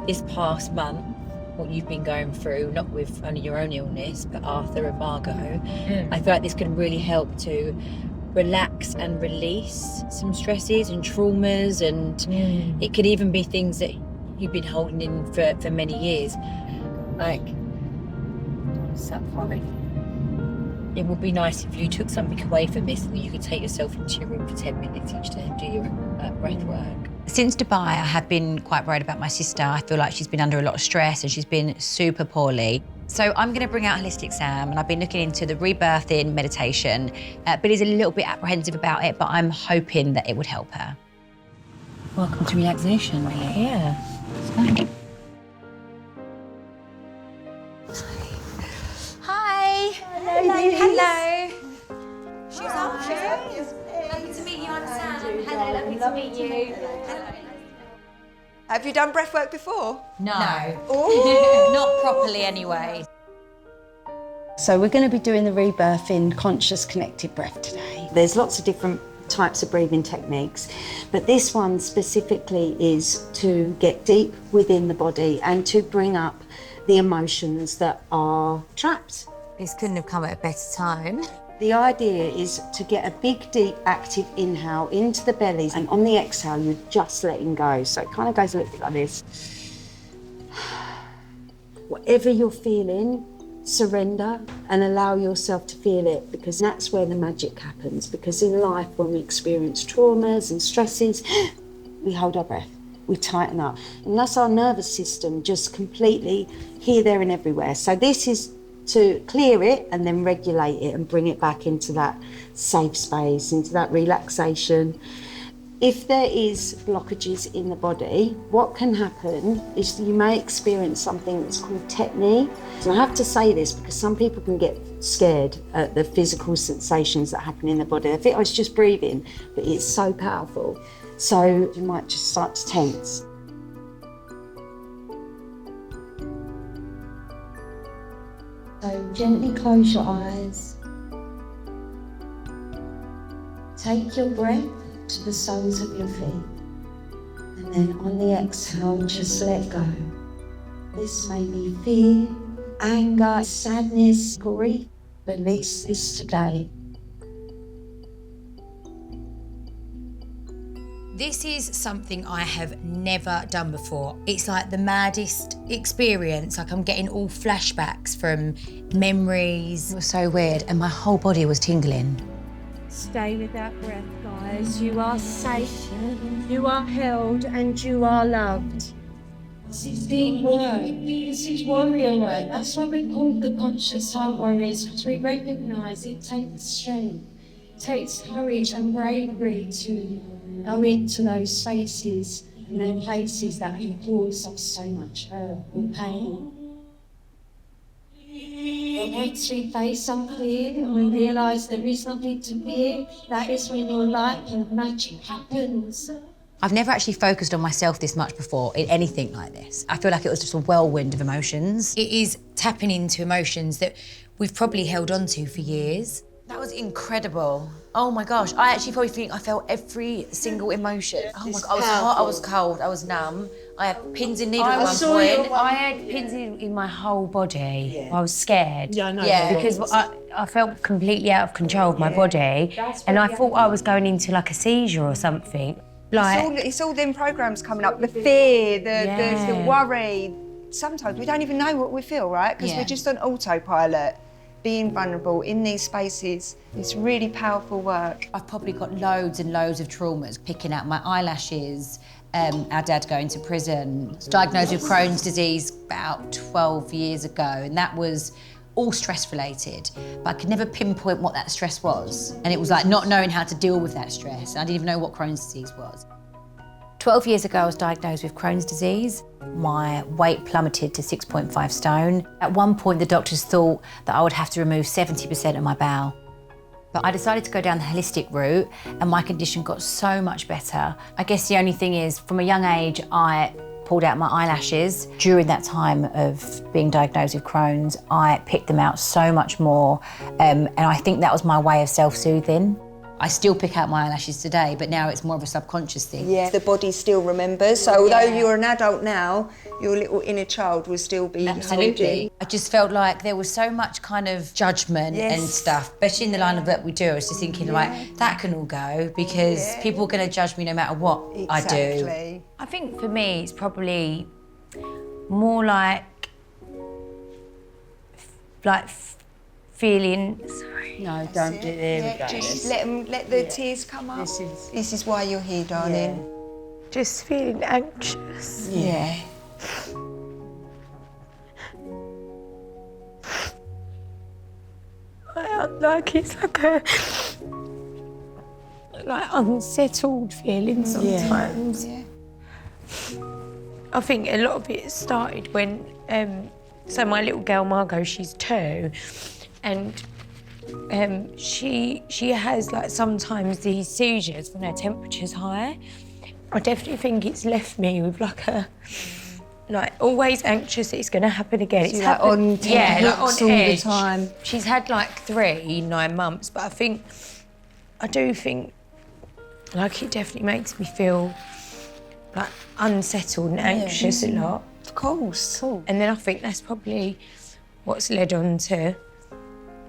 this past month, what you've been going through, not with only your own illness, but Arthur and Margot, I feel like this can really help to relax and release some stresses and traumas, and it could even be things that you've been holding in for many years. Like, it would be nice if you took something away from this and you could take yourself into your room for 10 minutes each day and do your breath work. Since Dubai, I have been quite worried about my sister. I feel like she's been under a lot of stress and she's been super poorly. So I'm going to bring out Holistic Sam, and I've been looking into the rebirthing meditation. Billie's a little bit apprehensive about it, but I'm hoping that it would help her. Welcome to relaxation, Billie. Yeah. Hi. Hello. Shoes off. Lovely to meet you, I'm Sam. Hello, lovely to meet you. Have you done breath work before? No. Ooh. Not properly anyway. So we're going to be doing the rebirthing conscious connected breath today. There's lots of different types of breathing techniques, but this one specifically is to get deep within the body and to bring up the emotions that are trapped. This couldn't have come at a better time. The idea is to get a big, deep, active inhale into the belly, and on the exhale, you're just letting go. So it kind of goes a little bit like this. Whatever you're feeling, surrender and allow yourself to feel it, because that's where the magic happens. Because in life, when we experience traumas and stresses, we hold our breath, we tighten up. And that's our nervous system just completely here, there, and everywhere. So this is to clear it and then regulate it and bring it back into that safe space, into that relaxation. If there is blockages in the body, what can happen is you may experience something that's called tetany. So I have to say this because some people can get scared at the physical sensations that happen in the body. They think, oh, it's just breathing, but it's so powerful. So you might just start to tense. So gently close your eyes. Take your breath to the soles of your feet. And then on the exhale, just let go. This may be fear, anger, sadness, grief. Release this today. This is something I have never done before. It's like the maddest experience. Like I'm getting all flashbacks from memories. It was so weird, and my whole body was tingling. Stay with that breath, guys. You are safe, you are held, and you are loved. This is deep work. This is warrior work. That's why we call the conscious heart warriors, because we recognise it takes strength, it takes courage and bravery to go into those spaces and those places that can cause us so much hurt and pain. And once we face something and we realise there is nothing to fear, that is when your life and magic happens. I've never actually focused on myself this much before in anything like this. I feel like it was just a whirlwind of emotions. It is tapping into emotions that we've probably held on to for years. That was incredible. Oh my gosh, I actually probably think I felt every single emotion. Oh my God, I was hot, I was cold, I was numb. I had pins and needles at one point. I had pins in my whole body. Yeah. I was scared. Yeah, I know. Yeah. Because I felt completely out of control of my body, and I thought I was going into like a seizure or something. Like, It's all them programs coming up, the fear, the worry. Sometimes we don't even know what we feel, right? Because we're just on autopilot. Being vulnerable in these spaces, it's really powerful work. I've probably got loads and loads of traumas, picking out my eyelashes, our dad going to prison. I was diagnosed with Crohn's disease about 12 years ago, and that was all stress related, but I could never pinpoint what that stress was. And it was like not knowing how to deal with that stress. I didn't even know what Crohn's disease was. 12 years ago, I was diagnosed with Crohn's disease. My weight plummeted to 6.5 stone. At one point, the doctors thought that I would have to remove 70% of my bowel. But I decided to go down the holistic route, and my condition got so much better. I guess the only thing is, from a young age, I pulled out my eyelashes. During that time of being diagnosed with Crohn's, I picked them out so much more, and I think that was my way of self-soothing. I still pick out my eyelashes today, but now it's more of a subconscious thing. Yeah, the body still remembers. So although you're an adult now, your little inner child will still be holding. I just felt like there was so much kind of judgment and stuff, especially in the line of work we do. I was just thinking, like, that can all go because people are going to judge me no matter what I do. I think for me, it's probably more like feeling. Sorry. No, don't do it. Yeah, just let the tears come up. This is why you're here, darling. Just feeling anxious. Yeah. Like it's like a unsettled feeling sometimes. Yeah. I think a lot of it started when so my little girl Margot, she's 2, and she has like sometimes these seizures when her temperature's high. I definitely think it's left me with like always anxious that it's going to happen again. It's happened, on all the time. She's had like 3 9 months, but I do think like it definitely makes me feel like unsettled and anxious a lot. Of course. And then I think that's probably what's led on to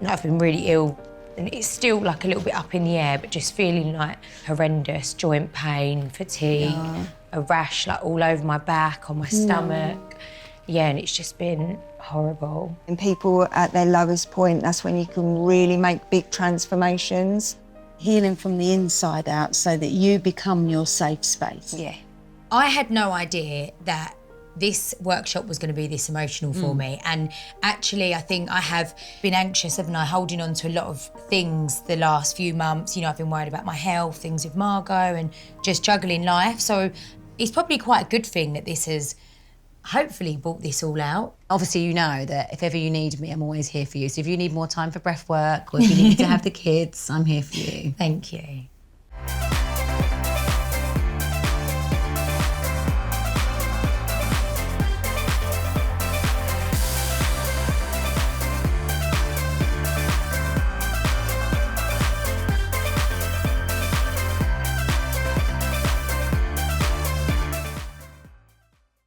I've been really ill, and it's still like a little bit up in the air, but just feeling like horrendous joint pain, fatigue, a rash like all over my back, on my stomach. Yeah, and it's just been horrible. And people at their lowest point, that's when you can really make big transformations. Healing from the inside out so that you become your safe space. Yeah. I had no idea that this workshop was going to be this emotional for me, and actually I think I have been anxious, haven't I, holding on to a lot of things the last few months. You know, I've been worried about my health, things with Margot, and just juggling life. So it's probably quite a good thing that this has hopefully brought this all out. Obviously, you know that if ever you need me, I'm always here for you. So if you need more time for breath work, or if you need to have the kids, I'm here for you. Thank you.